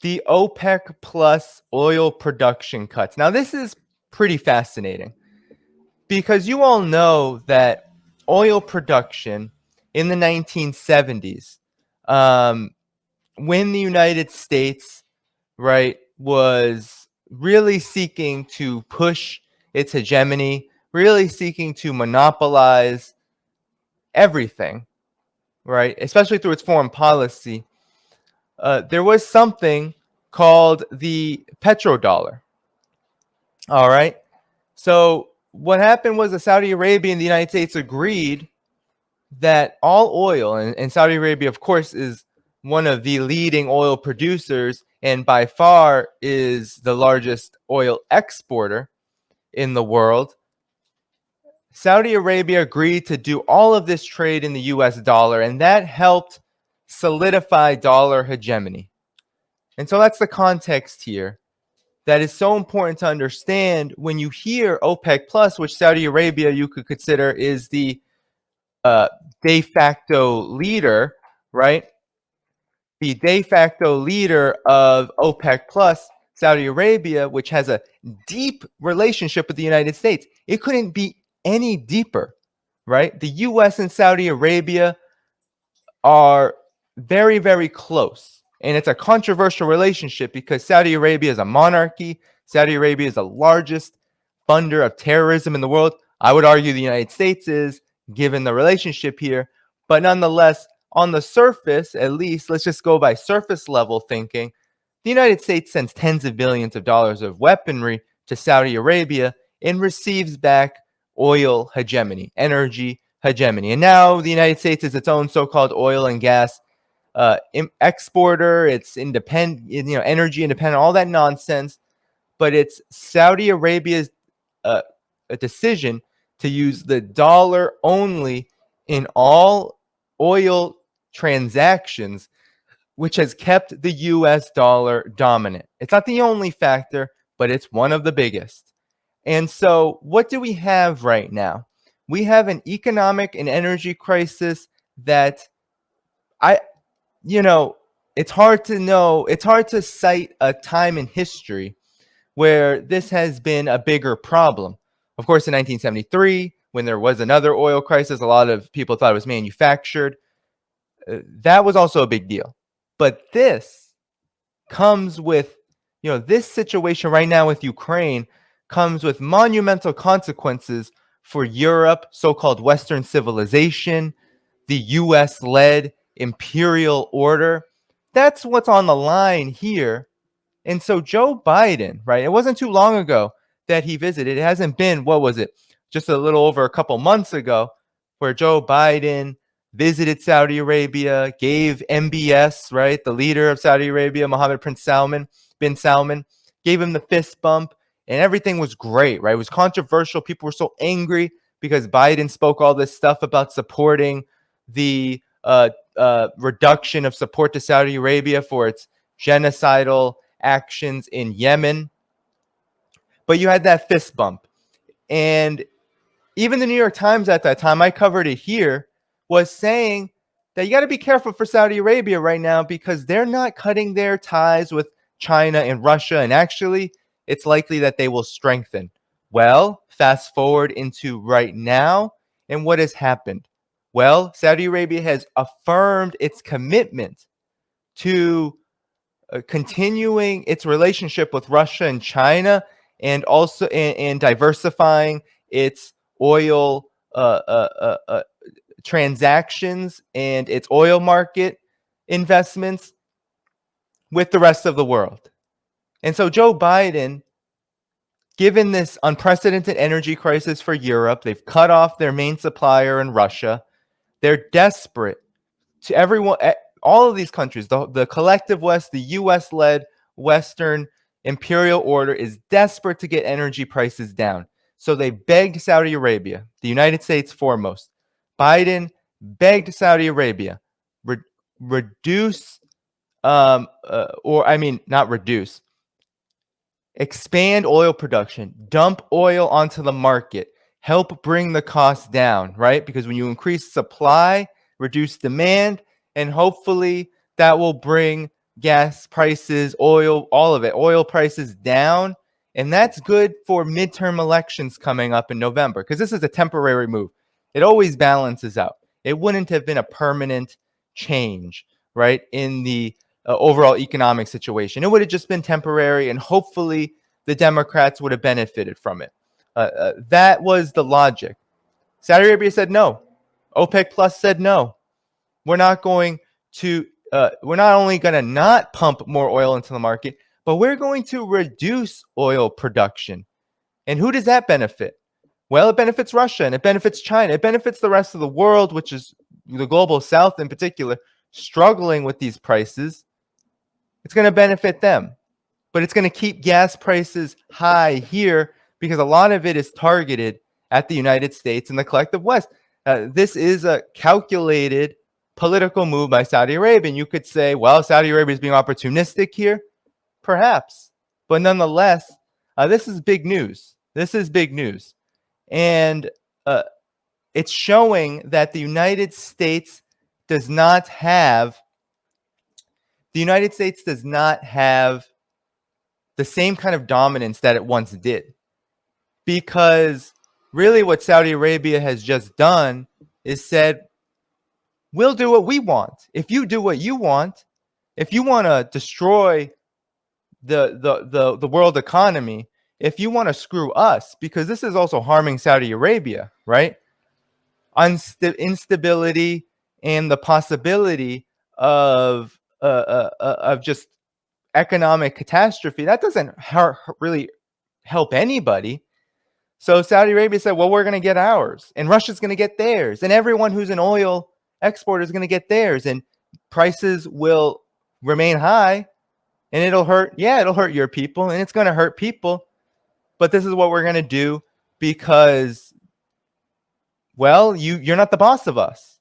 the OPEC plus oil production cuts. Now, this is pretty fascinating because you all know that oil production in the 1970s, when the United States, right, was really seeking to push its hegemony, really seeking to monopolize everything, right, especially through its foreign policy, there was something called the petrodollar. All right. So what happened was that Saudi Arabia and the United States agreed that all oil, and Saudi Arabia, of course, is one of the leading oil producers and by far is the largest oil exporter in the world. Saudi Arabia agreed to do all of this trade in the US dollar, and that helped solidify dollar hegemony. And so that's the context here that is so important to understand when you hear OPEC plus, which Saudi Arabia you could consider is the de facto leader, right? The de facto leader of OPEC plus, Saudi Arabia, which has a deep relationship with the United States. It couldn't be any deeper, right? The US and Saudi Arabia are very, very close. And it's a controversial relationship because Saudi Arabia is a monarchy. Saudi Arabia is the largest funder of terrorism in the world. I would argue the United States is, given the relationship here. But nonetheless, on the surface, at least, let's just go by surface level thinking, the United States sends tens of billions of dollars of weaponry to Saudi Arabia and receives back oil hegemony, energy hegemony. And now the United States is its own so-called oil and gas exporter. It's independent, energy independent, all that nonsense. But it's Saudi Arabia's a decision to use the dollar only in all oil transactions, which has kept the US dollar dominant. It's not the only factor, but it's one of the biggest. And so what do we have right now? We have an economic and energy crisis that it's hard to cite a time in history where this has been a bigger problem. Of course, in 1973, when there was another oil crisis, a lot of people thought it was manufactured. That was also a big deal. But this comes with, this situation right now with Ukraine comes with monumental consequences for Europe, so-called Western civilization, the US-led imperial order. That's what's on the line here. And so Joe Biden, right, it wasn't too long ago that he visited. It hasn't been, what was it, just a little over a couple months ago, where Joe Biden visited Saudi Arabia, gave MBS, right, the leader of Saudi Arabia, Mohammed bin Salman, gave him the fist bump, and everything was great, right? It was controversial. People were so angry because Biden spoke all this stuff about supporting the reduction of support to Saudi Arabia for its genocidal actions in Yemen. But you had that fist bump. And even the New York Times at that time, I covered it here, was saying that you got to be careful for Saudi Arabia right now because they're not cutting their ties with China and Russia. And actually, it's likely that they will strengthen. Well, fast forward into right now. And what has happened? Well, Saudi Arabia has affirmed its commitment to continuing its relationship with Russia and China, and also and diversifying its oil transactions and its oil market investments with the rest of the world. And so Joe Biden, given this unprecedented energy crisis for Europe, they've cut off their main supplier in Russia. They're desperate to everyone, all of these countries, the collective West, the US-led Western imperial order is desperate to get energy prices down. So they begged Saudi Arabia, the United States foremost. Biden begged Saudi Arabia, expand oil production, dump oil onto the market, help bring the cost down, right? Because when you increase supply, reduce demand, and hopefully that will bring gas prices, oil, all of it, oil prices down. And that's good for midterm elections coming up in November, because this is a temporary move. It always balances out. It wouldn't have been a permanent change, right, in the overall economic situation. It would have just been temporary, and hopefully the Democrats would have benefited from it. That was the logic. Saudi Arabia said no. OPEC Plus said no. We're not going to, we're not only going to not pump more oil into the market, but we're going to reduce oil production. And who does that benefit? Well, it benefits Russia and it benefits China. It benefits the rest of the world, which is the global south in particular, struggling with these prices. It's going to benefit them, but it's going to keep gas prices high here because a lot of it is targeted at the United States and the collective West. This is a calculated political move by Saudi Arabia. And you could say, well, Saudi Arabia is being opportunistic here. Perhaps. But nonetheless, this is big news. This is big news. And it's showing that the United States does not have the same kind of dominance that it once did. Because really what Saudi Arabia has just done is said, we'll do what we want. If you do what you want, if you want to destroy the world economy, if you want to screw us, because this is also harming Saudi Arabia, right? Instability and the possibility of just economic catastrophe, that doesn't really help anybody. So Saudi Arabia said, well, we're going to get ours, and Russia's going to get theirs, and everyone who's an oil exporter is going to get theirs, and prices will remain high, and it'll hurt your people, and it's going to hurt people. But this is what we're going to do because, well, you're not the boss of us.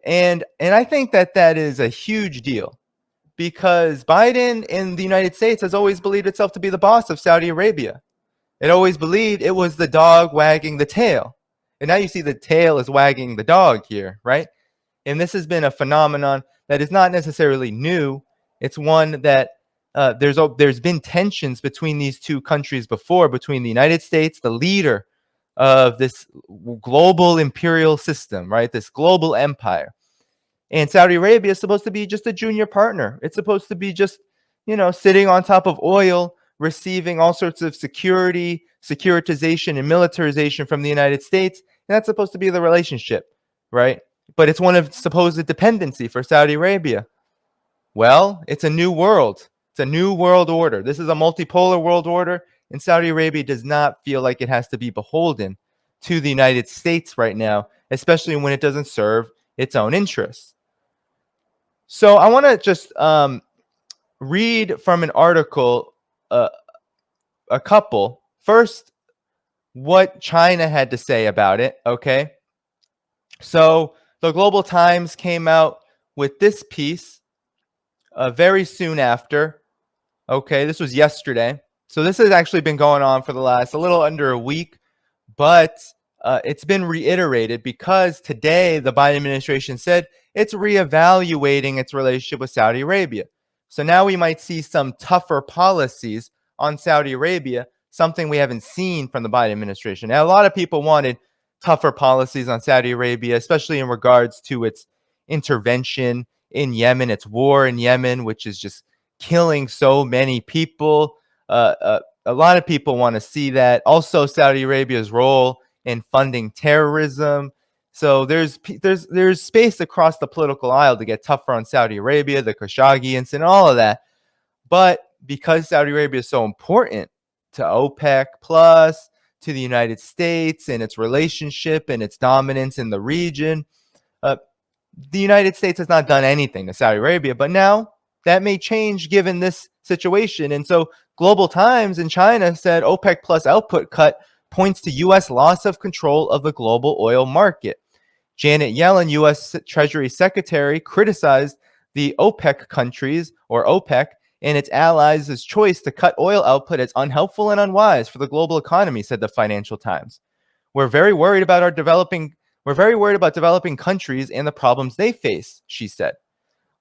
And I think that is a huge deal, because Biden in the United States has always believed itself to be the boss of Saudi Arabia. It always believed it was the dog wagging the tail. And now you see the tail is wagging the dog here, right? And this has been a phenomenon that is not necessarily new. It's one that there's been tensions between these two countries before, between the United States, the leader of this global imperial system, right? This global empire. And Saudi Arabia is supposed to be just a junior partner. It's supposed to be just, sitting on top of oil, receiving all sorts of securitization and militarization from the United States. And that's supposed to be the relationship, right? But it's one of supposed dependency for Saudi Arabia. Well, it's a new world. It's a new world order. This is a multipolar world order, and Saudi Arabia does not feel like it has to be beholden to the United States right now, especially when it doesn't serve its own interests. So I want to just read from an article, a couple. First, what China had to say about it, okay? So the Global Times came out with this piece very soon after. Okay, this was yesterday. So this has actually been going on for the last a little under a week, but it's been reiterated because today the Biden administration said it's reevaluating its relationship with Saudi Arabia. So now we might see some tougher policies on Saudi Arabia, something we haven't seen from the Biden administration. Now, a lot of people wanted tougher policies on Saudi Arabia, especially in regards to its intervention in Yemen, its war in Yemen, which is just killing so many people. A lot of people want to see that. Also, Saudi Arabia's role in funding terrorism. So there's space across the political aisle to get tougher on Saudi Arabia, the Khashoggi incident, all of that. But because Saudi Arabia is so important to OPEC Plus, to the United States and its relationship and its dominance in the region, the United States has not done anything to Saudi Arabia. But now that may change given this situation. And so Global Times in China said OPEC Plus output cut points to U.S. loss of control of the global oil market. Janet Yellen, U.S. Treasury Secretary, criticized the OPEC countries, or OPEC, and its allies' choice to cut oil output as unhelpful and unwise for the global economy, said the Financial Times. We're very worried about developing countries and the problems they face, she said.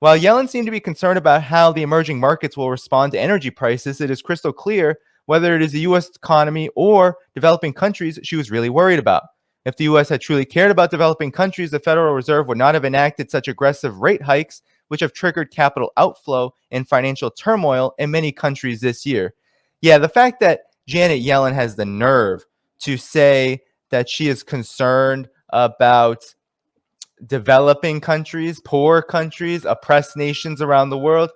While Yellen seemed to be concerned about how the emerging markets will respond to energy prices, it is crystal clear whether it is the U.S. economy or developing countries she was really worried about. If the U.S. had truly cared about developing countries, the Federal Reserve would not have enacted such aggressive rate hikes, which have triggered capital outflow and financial turmoil in many countries this year. Yeah, the fact that Janet Yellen has the nerve to say that she is concerned about developing countries, poor countries, oppressed nations around the world,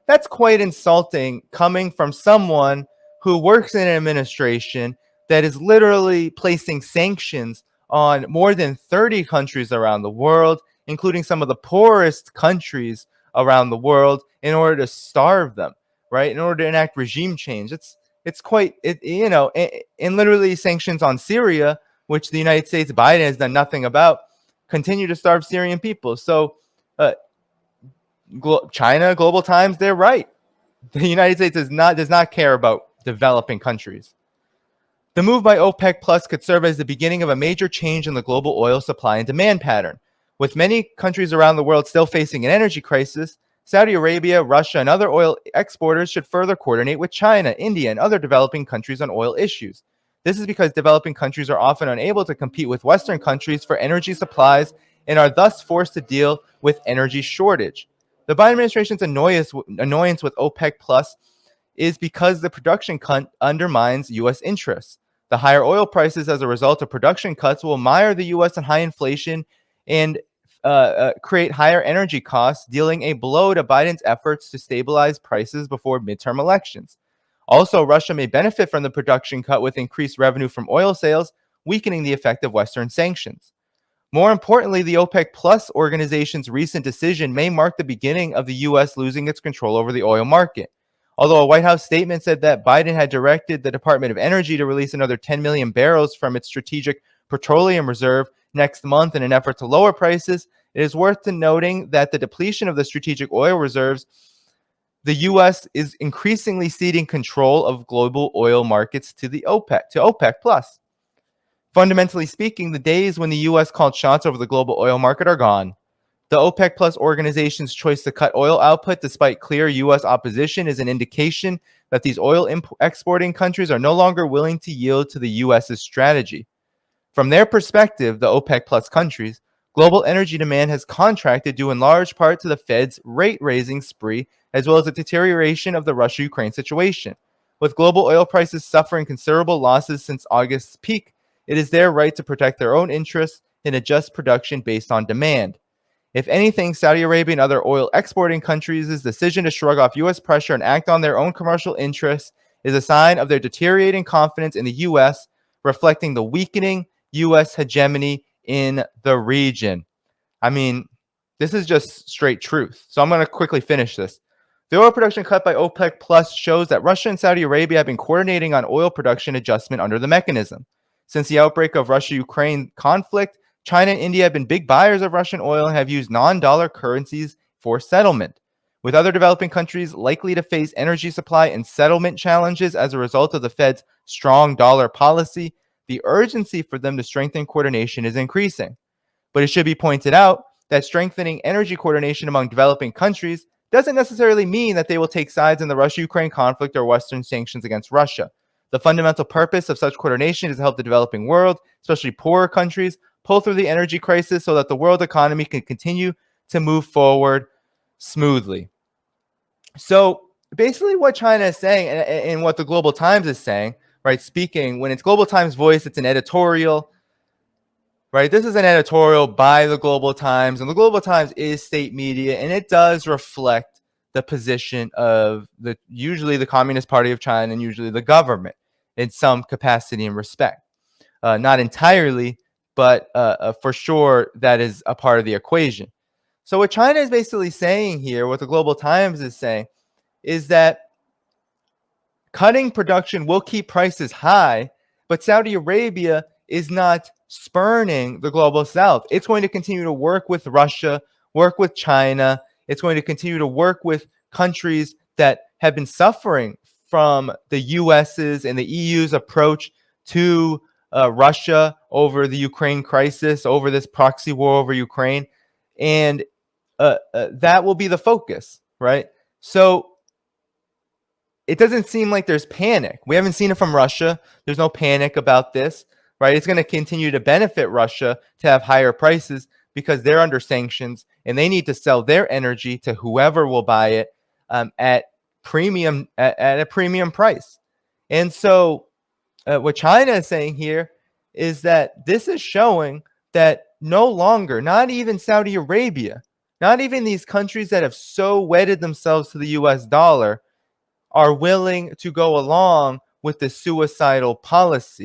that's quite insulting coming from someone who works in an administration that is literally placing sanctions on more than 30 countries around the world, including some of the poorest countries around the world, in order to starve them, right? In order to enact regime change. It's quite, and literally sanctions on Syria, which the United States, Biden has done nothing about, continue to starve Syrian people. So China, Global Times, they're right. The United States does not care about developing countries. The move by OPEC Plus could serve as the beginning of a major change in the global oil supply and demand pattern. With many countries around the world still facing an energy crisis, Saudi Arabia, Russia, and other oil exporters should further coordinate with China, India, and other developing countries on oil issues. This is because developing countries are often unable to compete with Western countries for energy supplies and are thus forced to deal with energy shortage. The Biden administration's annoyance with OPEC Plus is because the production cut undermines U.S. interests. The higher oil prices as a result of production cuts will mire the U.S. in high inflation and create higher energy costs, dealing a blow to Biden's efforts to stabilize prices before midterm elections. Also, Russia may benefit from the production cut with increased revenue from oil sales, weakening the effect of Western sanctions. More importantly, the OPEC Plus organization's recent decision may mark the beginning of the U.S. losing its control over the oil market. Although a White House statement said that Biden had directed the Department of Energy to release another 10 million barrels from its strategic petroleum reserve next month in an effort to lower prices, it is worth noting that the depletion of the strategic oil reserves, the U.S. is increasingly ceding control of global oil markets to OPEC Plus. Fundamentally speaking, the days when the U.S. called shots over the global oil market are gone. The OPEC Plus organization's choice to cut oil output despite clear U.S. opposition is an indication that these oil exporting countries are no longer willing to yield to the U.S.'s strategy. From their perspective, the OPEC Plus countries, global energy demand has contracted due in large part to the Fed's rate-raising spree, as well as a deterioration of the Russia-Ukraine situation. With global oil prices suffering considerable losses since August's peak, it is their right to protect their own interests and adjust production based on demand. If anything, Saudi Arabia and other oil exporting countries' decision to shrug off U.S. pressure and act on their own commercial interests is a sign of their deteriorating confidence in the U.S., reflecting the weakening U.S. hegemony in the region. I mean, this is just straight truth. So I'm going to quickly finish this. The oil production cut by OPEC Plus shows that Russia and Saudi Arabia have been coordinating on oil production adjustment under the mechanism. Since the outbreak of Russia-Ukraine conflict, China and India have been big buyers of Russian oil and have used non-dollar currencies for settlement. With other developing countries likely to face energy supply and settlement challenges as a result of the Fed's strong dollar policy, the urgency for them to strengthen coordination is increasing. But it should be pointed out that strengthening energy coordination among developing countries doesn't necessarily mean that they will take sides in the Russia-Ukraine conflict or Western sanctions against Russia. The fundamental purpose of such coordination is to help the developing world, especially poorer countries, pull through the energy crisis so that the world economy can continue to move forward smoothly. So basically what China is saying and what the Global Times is saying, right, speaking, when it's Global Times Voice, it's an editorial, right? This is an editorial by the Global Times, and the Global Times is state media, and it does reflect the position of usually the Communist Party of China and usually the government in some capacity and respect. Not entirely, but for sure that is a part of the equation. So what China is basically saying here, what the Global Times is saying, is that cutting production will keep prices high, but Saudi Arabia is not spurning the global south. It's going to continue to work with Russia, work with China. It's going to continue to work with countries that have been suffering from the US's and the EU's approach to Russia over the Ukraine crisis, over this proxy war over Ukraine. And that will be the focus, right? So it doesn't seem like there's panic. We haven't seen it from Russia. There's no panic about this, right? It's going to continue to benefit Russia to have higher prices because they're under sanctions and they need to sell their energy to whoever will buy it at a premium price. And so what China is saying here is that this is showing that no longer, not even Saudi Arabia, not even these countries that have so wedded themselves to the US dollar, are willing to go along with the suicidal policy.